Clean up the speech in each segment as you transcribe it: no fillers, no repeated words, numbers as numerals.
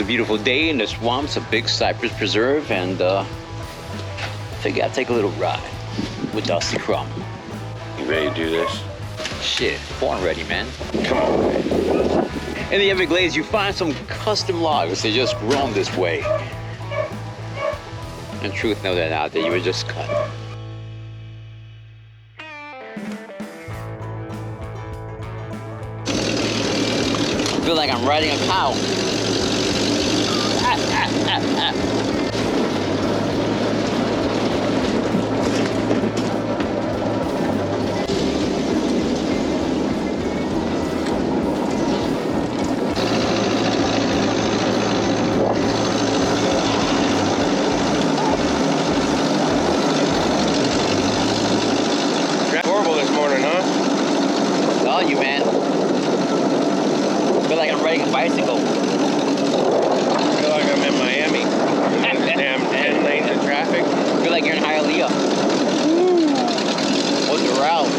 a beautiful day in the swamps of Big Cypress Preserve, and figure I'd take a little ride with Dusty Crum. You ready to do this? Shit, born ready, man. Come on, man. In the Everglades, you find some custom logs. They just grown this way. And truth, know that out there, you were just cut. I feel like I'm riding a cow. Horrible this morning, huh? Telling you, man. I feel like I'm riding a bicycle. I feel like I'm in Miami. Damn 10 lanes of traffic. I feel like you're in Hialeah. What's the route?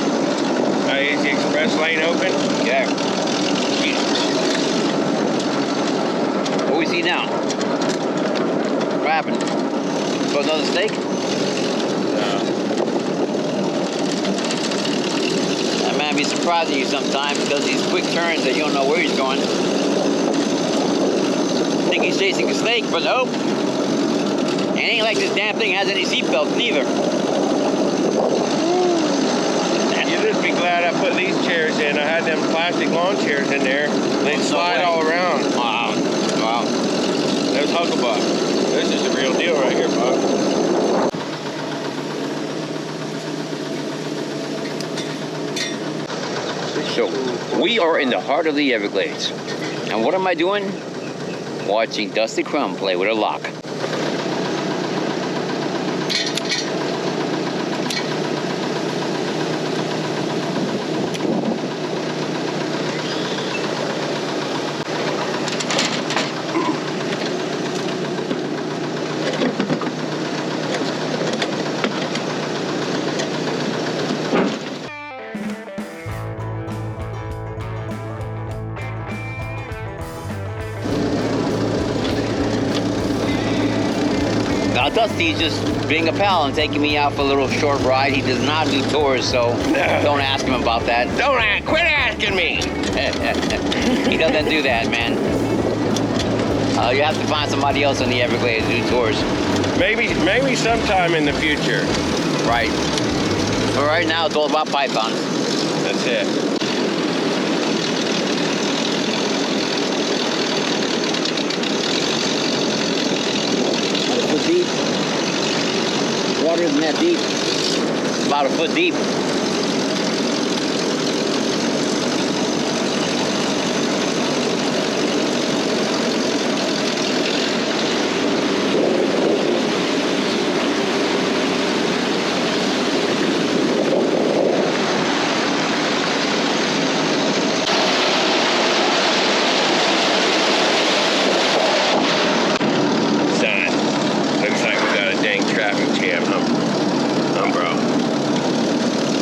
Is the express lane open? Yeah. What we see now? What happened? For another steak? That man be surprising you sometimes because these quick turns that you don't know where he's going. Think he's chasing a snake, but nope. It ain't like this damn thing has any seatbelts neither. You'll just be glad I put these chairs in. I had them plastic lawn chairs in there. They slide all around. Wow. Wow. There's Hucklebuck. This is the real deal right here, Buck. So, we are in the heart of the Everglades. And what am I doing? Watching Dusty Crum play with a lock. Now, Dusty's just being a pal and taking me out for a little short ride. He does not do tours, so don't ask him about that. Quit asking me. He doesn't do that, man. You have to find somebody else in the Everglades to do tours. Maybe sometime in the future. Right. But right now, it's all about pythons. That's it. About a foot deep. Water isn't that deep. About a foot deep.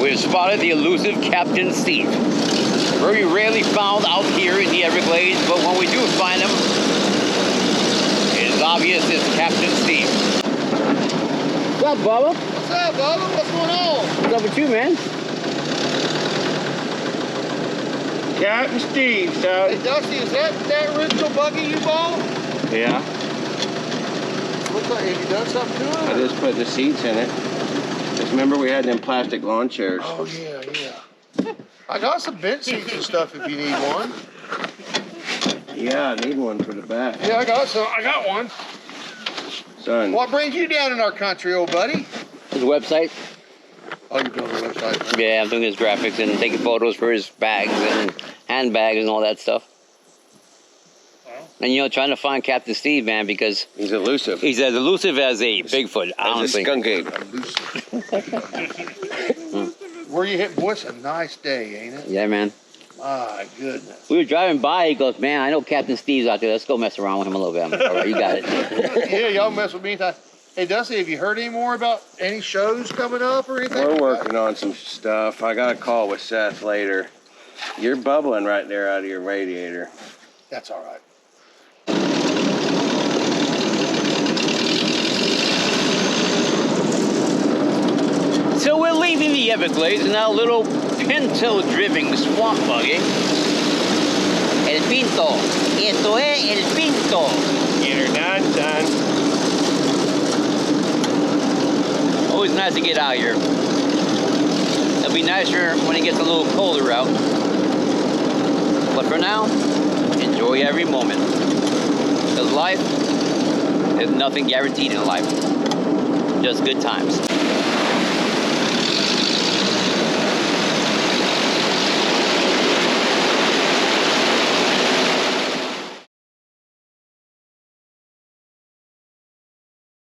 We've spotted the elusive Captain Steve. Very rarely found out here in the Everglades, but when we do find him, it is obvious it's Captain Steve. What's up, Bubba? What's up, Bubba? What's going on? What's up with you, man? Captain Steve, so. Hey, Dusty, is that original buggy you bought? Yeah. Looks like, have you done something to it? I just put the seats in it. Just remember we had them plastic lawn chairs. Oh, yeah, yeah. I got some bench seats and stuff if you need one. Yeah, I need one for the back. Yeah, I got some. I got one. Son. What brings you down in our country, old buddy? His website. Oh, you're doing the website. Yeah, I'm doing his graphics and taking photos for his bags and handbags and all that stuff. And, you know, trying to find Captain Steve, man, because He's elusive. he's as elusive as a Bigfoot, As a honestly. skunk ape. Where you hit, boy, it's a nice day, ain't it? Yeah, man. My goodness. We were driving by, he goes, man, I know Captain Steve's out there. Let's go mess around with him a little bit. I'm like, all right, you got it. Yeah, y'all mess with me anytime. Hey, Dusty, have you heard any more about any shows coming up or anything? We're working on some stuff. I got a call with Seth later. You're bubbling right there out of your radiator. That's all right. leaving the Everglades in our little pinto-driven swamp buggy. El Pinto. Esto es El Pinto. Get her done, son. Always nice to get out here. It'll be nicer when it gets a little colder out. But for now, enjoy every moment. Because life, there's nothing guaranteed in life. Just good times.